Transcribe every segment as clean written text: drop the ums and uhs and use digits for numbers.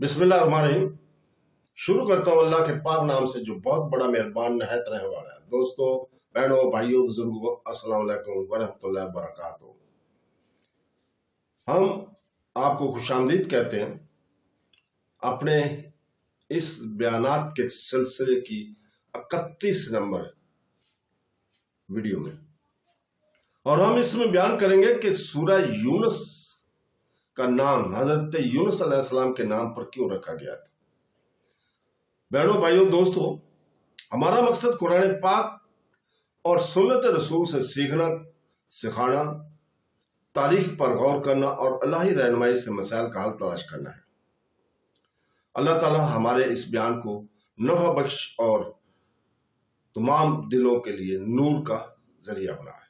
बिस्मिल्लाहिर्रहमानिर्रहीम। शुरू करता हूँ अल्लाह के पाक नाम से जो बहुत बड़ा मेहरबान नहायत रहने वाला है। दोस्तों, बहनों, भाइयों, बुजुर्गों, अस्सलाम वालेकुम वरहमतुल्लाहि वबरकातुहू। हम आपको खुशामदीद कहते हैं अपने इस बयानात के सिलसिले की 31 नंबर वीडियो में, और हम इसमें बयान करेंगे कि सूरह यूनुस का नाम हजरत यूनुस अलैहिस्सलाम के नाम पर क्यों रखा गया था। बहनों, भाइयों, दोस्तों, हमारा मकसद कुरान पाक और सुन्नत रसूल से सीखना, सिखाना, तारीख पर गौर करना और अल्लाही रहनुमाई से मसाइल का हल तलाश करना है। अल्लाह ताला हमारे इस बयान को नफा बख्श और तमाम दिलों के लिए नूर का जरिया बना है।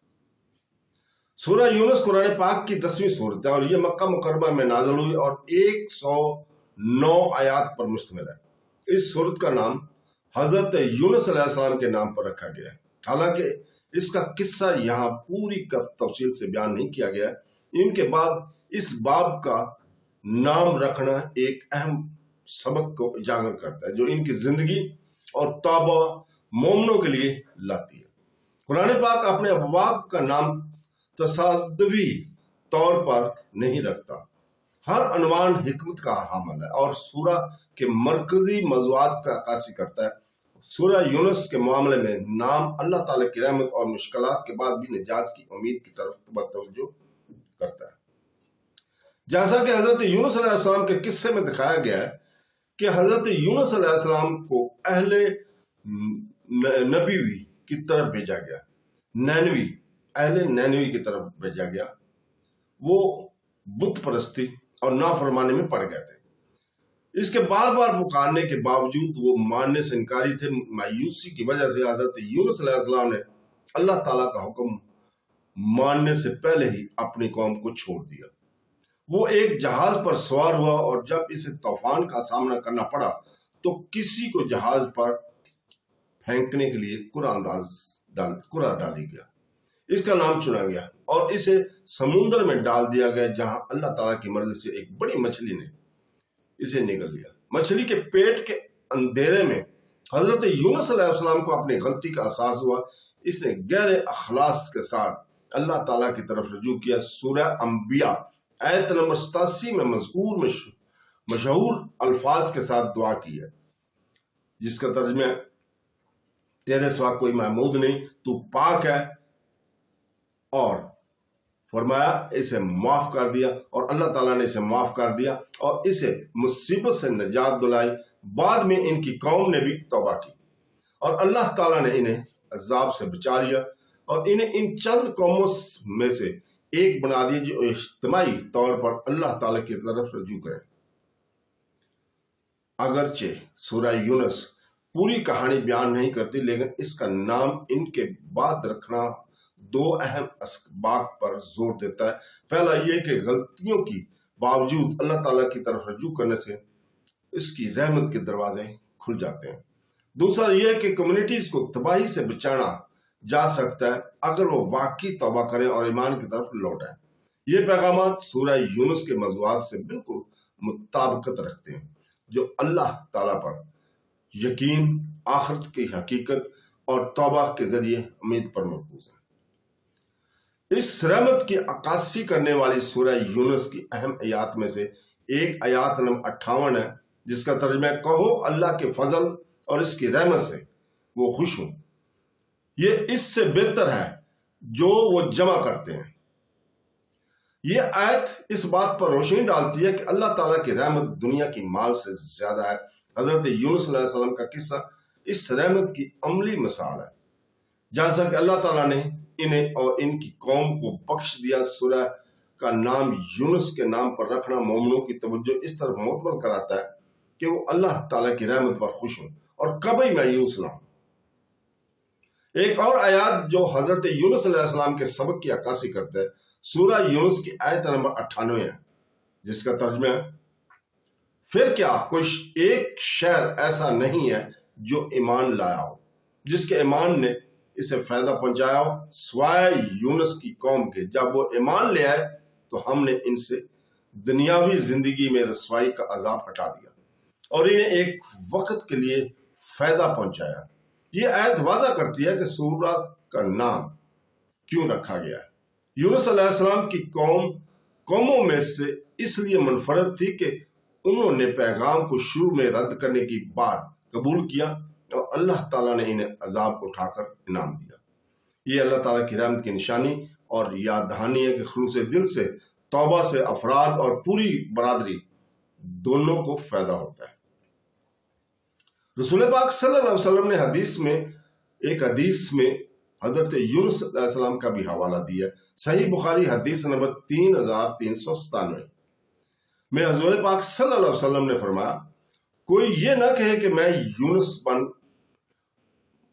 सूरह यूनुस कुरान पाक की 10वीं सूरत है और यह मक्का मुकर्रमा में नाज़िल हुई और 109 आयात पर मुश्तमिल है। इस सूरत का नाम हजरत यूनुस अलैहिस्सलाम के नाम पर रखा गया है। हालांकि इसका किस्सा यहाँ पूरी तफसील से बयान नहीं किया गया है। इनके बाद इस बाब का नाम रखना एक अहम सबक को उजागर करता है जो इनकी जिंदगी और तौबा मोमनों के लिए लाती है। कुरान पाक अपने अबवाब का नाम तसादवी तौर पर नहीं रखता। हर अनवान हिकमत का हामिल है और सूरह के मरकजी मौज़ूआत का अक्कासी करता है। सूरह यूनुस के मामले में नाम अल्लाह ताला की रहमत और मुश्किलात के बाद भी निजात की उम्मीद की तरफ तवज्जो करता है। जैसा कि हजरत यूनुस अलैहिस्सलाम के किस्से में दिखाया गया है कि हजरत यूनुस अलैहिस्सलाम को अहले नबीवी की तरफ भेजा गया, अहले नैनवी की तरफ भेजा गया। वो बुत परस्ती और नाफरमानी में पड़ गए थे। इसके बार बार पुकारने के बावजूद वो मानने से इनकारी थे। मायूसी की वजह से हजरत यूनुस अलैहिस्सलाम ने अल्लाह ताला का हुक्म मानने से पहले ही अपनी कौम को छोड़ दिया। वो एक जहाज पर सवार हुआ और जब इसे तूफान का सामना करना पड़ा तो किसी को जहाज पर फेंकने के लिए कुरा डाली गया। इसका नाम चुना गया और इसे समुद्र में डाल दिया गया, जहां अल्लाह ताला की मर्जी से एक बड़ी मछली ने इसे निगल लिया। मछली के पेट के अंधेरे में हजरत यूनुस अलैहिस्सलाम को अपनी गलती का एहसास हुआ। इसने गहरे अखलास के साथ अल्लाह ताला की तरफ रुजू किया। सूरह अंबिया आयत नंबर 87 में मज़कूर मशहूर अल्फाज के साथ दुआ की है, जिसका तर्जुमा तेरे सिवा कोई महमूद नहीं, तू पाक है, और फरमाया इसे माफ कर दिया और अल्लाह ताला ने इसे माफ कर दिया और इसे मुसीबत से निजात दिलाई। बाद में इनकी कौम ने भी तौबा की और अल्लाह ताला ने इन्हें अजाब से बचा लिया और इन्हें इन चंद कौमों में से एक बना दिया जो इज्तिमाई तौर पर अल्लाह ताला की तरफ रजू करें। अगरचे सूरह यूनुस पूरी कहानी बयान नहीं करती, लेकिन इसका नाम इनके बाद रखना दो अहम असबाब पर जोर देता है। पहला यह कि गलतियों की बावजूद अल्लाह ताला की तरफ रजू करने से इसकी रहमत के दरवाजे खुल जाते हैं। दूसरा यह कि कम्युनिटीज को तबाही से बचाना जा सकता है अगर वो वाकई तौबा करें और ईमान की तरफ लौटें। ये पैगाम सूरह यूनुस के मौज़ूआत से बिल्कुल मुताबिकत रखते हैं, जो अल्लाह ताला पर यकीन, आखिरत की हकीकत और तौबा के जरिए उम्मीद पर मरकूज है। इस रहमत की अक्कासी करने वाली सूरह यूनुस की अहम आयात में से एक आयात नंबर 58 है, जिसका तर्जुमा है, कहो अल्लाह के फजल और इसकी रहमत से वो खुश हूं, ये इससे बेहतर है जो वो जमा करते हैं। ये आयत इस बात पर रोशनी डालती है कि अल्लाह ताला की रहमत दुनिया की माल से ज्यादा है। हजरत यूनुस अलैहिस्सलाम का किस्सा इस रहमत की अमली मिसाल है। जैसा कि अल्लाह ताला ने इन्हें और इनकी कौम को बख्श दिया। सूरह का नाम यूनुस के नाम पर रखना मोमिनों की तवज्जो इस तरफ मुतमल कराता है कि वो अल्लाह ताला की रहमत पर खुश हों और कभी मायूस ना हो। एक और आयत जो हजरत यूनुस अलैहिस्सलाम के सबक की अक्कासी करता है, सूरह यूनुस की आयत नंबर 98 है, जिसका तर्जुमा है, फिर क्या कोई एक शहर ऐसा नहीं है जो ईमान लाया हो, जिसके ईमान ने इसे फायदा पहुंचाया हो, स्वाय यूनुस की कौम के। जब वो ईमान ले आए तो हमने इनसे दुनियावी जिंदगी में रसवाई का अजाब हटा दिया اور انہیں ایک وقت کے لیے فائدہ پہنچایا۔ یہ آیت واضح کرتی ہے کہ سورہ کا نام کیوں رکھا گیا ہے۔ یونس علیہ السلام کی قوموں میں سے اس لیے منفرد تھی کہ انہوں نے پیغام کو شروع میں رد کرنے کی بات قبول کیا اور اللہ تعالیٰ نے انہیں عذاب اٹھا کر انعام دیا۔ یہ اللہ تعالیٰ کی رحمت کی نشانی اور یاد دہانی ہے کہ خلوص دل سے توبہ سے افراد اور پوری برادری دونوں کو فائدہ ہوتا ہے۔ رسول پاک صلی اللہ علیہ وسلم نے ایک حدیث میں حضرت یونس علیہ السلام کا بھی حوالہ دیا۔ صحیح بخاری حدیث نمبر 3397 میں حضور پاک صلی اللہ علیہ وسلم نے فرمایا، کوئی یہ نہ کہے کہ میں یونس بن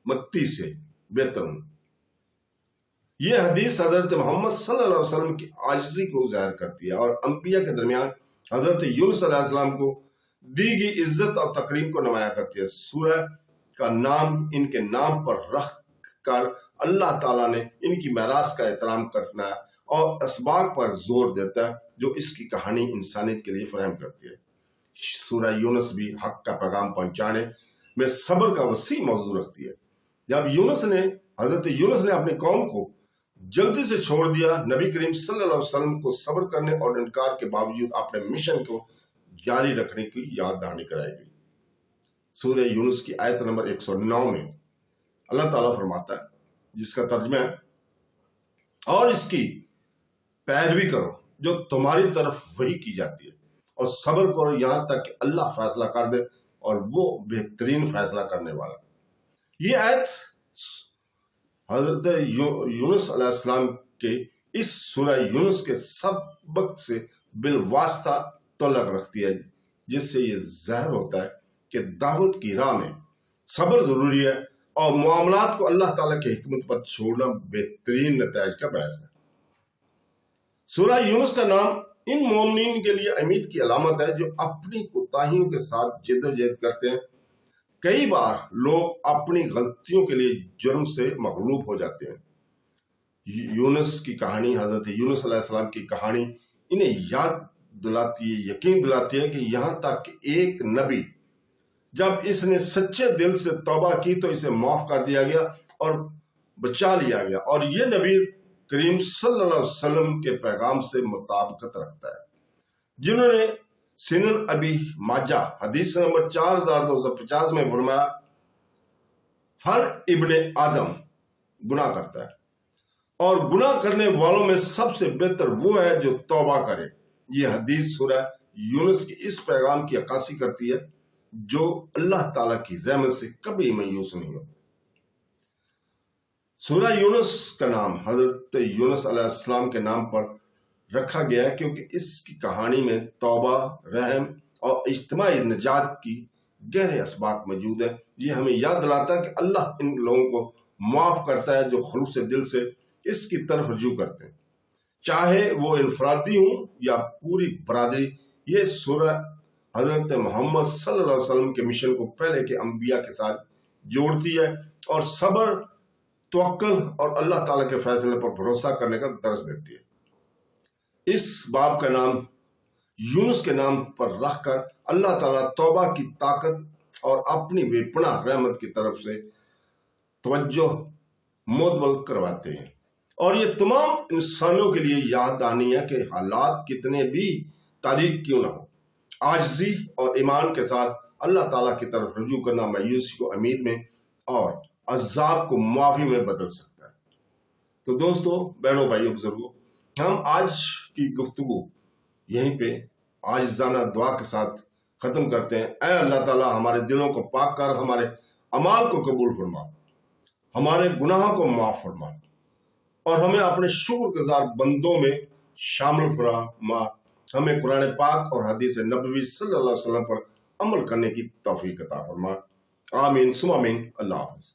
متی سے بہتر ہوں۔ یہ حدیث حضرت محمد صلی اللہ علیہ وسلم کی عاجزی کو ظاہر کرتی ہے اور انبیاء کے درمیان حضرت یونس علیہ السلام کو دی گئی عزت اور تکریم کو نمایاں کرتی ہے۔ سورہ کا نام ان کے نام پر رکھ کر اللہ تعالیٰ نے ان کی میراث کا احترام کرنا اور اسباق پر زور دیتا ہے جو اس کی کہانی انسانیت کے لیے فراہم کرتی ہے۔ سورہ یونس بھی حق کا پیغام پہنچانے میں صبر کا وسیع موضوع رکھتی ہے۔ جب حضرت یونس نے اپنی قوم کو جلدی سے چھوڑ دیا، نبی کریم صلی اللہ علیہ وسلم کو صبر کرنے اور انکار کے باوجود اپنے مشن کو جاری رکھنے کی یاد دہانی کرائی گئی۔ سورہ یونس کی آیت نمبر 109 میں اللہ تعالیٰ فرماتا ہے، جس کا ترجمہ ہے، اور اس کی پیروی کرو جو تمہاری طرف وحی کی جاتی ہے اور صبر کرو یہاں تک کہ اللہ فیصلہ کر دے اور وہ بہترین فیصلہ کرنے والا۔ یہ آیت حضرت یونس علیہ السلام کے اس سورہ یونس کے سبق سے بالواسطہ تعلق رکھتی ہے، جس سے یہ ظاہر ہوتا ہے کہ دعوت کی راہ میں صبر ضروری ہے اور معاملات کو اللہ تعالیٰ کی حکمت پر چھوڑنا بہترین نتائج کا باعث ہے۔ سورہ یونس کا نام ان مومنین کے لیے امید کی علامت ہے جو اپنی کوتاہیوں کے ساتھ جدوجہد کرتے ہیں۔ کئی بار لوگ اپنی غلطیوں کے لیے جرم سے مغلوب ہو جاتے ہیں۔ یونس کی کہانی، حضرت یونس علیہ السلام کی کہانی انہیں یاد دلاتی ہے، یقین دلاتی ہے کہ یہاں تک کہ ایک نبی جب اس نے سچے دل سے توبہ کی تو اسے معاف کر دیا گیا اور بچا لیا گیا، اور یہ نبی کریم صلی اللہ علیہ وسلم کے پیغام سے مطابقت رکھتا ہے۔ جنہوں نے سنن ابی ماجہ حدیث نمبر 4250 میں فرمایا، ہر ابن آدم گناہ کرتا ہے اور گناہ کرنے والوں میں سب سے بہتر وہ ہے جو توبہ کرے۔ یہ حدیث سورہ یونس کی اس پیغام کی عکاسی کرتی ہے جو اللہ تعالیٰ کی رحمت سے کبھی مایوس نہیں ہوتا۔ سورہ یونس کا نام حضرت یونس علیہ السلام کے نام پر رکھا گیا ہے کیونکہ اس کی کہانی میں توبہ، رحم اور اجتماعی نجات کی گہرے اسباق موجود ہیں۔ یہ ہمیں یاد دلاتا ہے کہ اللہ ان لوگوں کو معاف کرتا ہے جو خلوص دل سے اس کی طرف رجوع کرتے ہیں، چاہے وہ انفرادی ہوں یا پوری برادری۔ یہ سورہ حضرت محمد صلی اللہ علیہ وسلم کے مشن کو پہلے کے انبیاء کے ساتھ جوڑتی ہے اور صبر، توکل اور اللہ تعالیٰ کے فیصلے پر بھروسہ کرنے کا درس دیتی ہے۔ اس باب کا نام یونس کے نام پر رکھ کر اللہ تعالیٰ توبہ کی طاقت اور اپنی بے پناہ رحمت کی طرف سے توجہ مدبل کرواتے ہیں، اور یہ تمام انسانوں کے لیے یاد دہانی ہے کہ حالات کتنے بھی تاریک کیوں نہ ہو، عاجزی اور ایمان کے ساتھ اللہ تعالیٰ کی طرف رجوع کرنا مایوسی کو امید میں اور عذاب کو معافی میں بدل سکتا ہے۔ تو دوستو، بہنوں، بھائیوں، بزرگوں، ہم آج کی گفتگو یہیں پہ عاجزانہ دعا کے ساتھ ختم کرتے ہیں۔ اے اللہ تعالیٰ، ہمارے دلوں کو پاک کر، ہمارے اعمال کو قبول فرما، ہمارے گناہوں کو معاف فرما اور ہمیں اپنے شکر گزار بندوں میں شامل فرما۔ ہمیں قرآن پاک اور حدیث نبوی صلی اللہ علیہ وسلم پر عمل کرنے کی توفیق عطا فرما۔ آمین ثم آمین۔ اللہ حافظ۔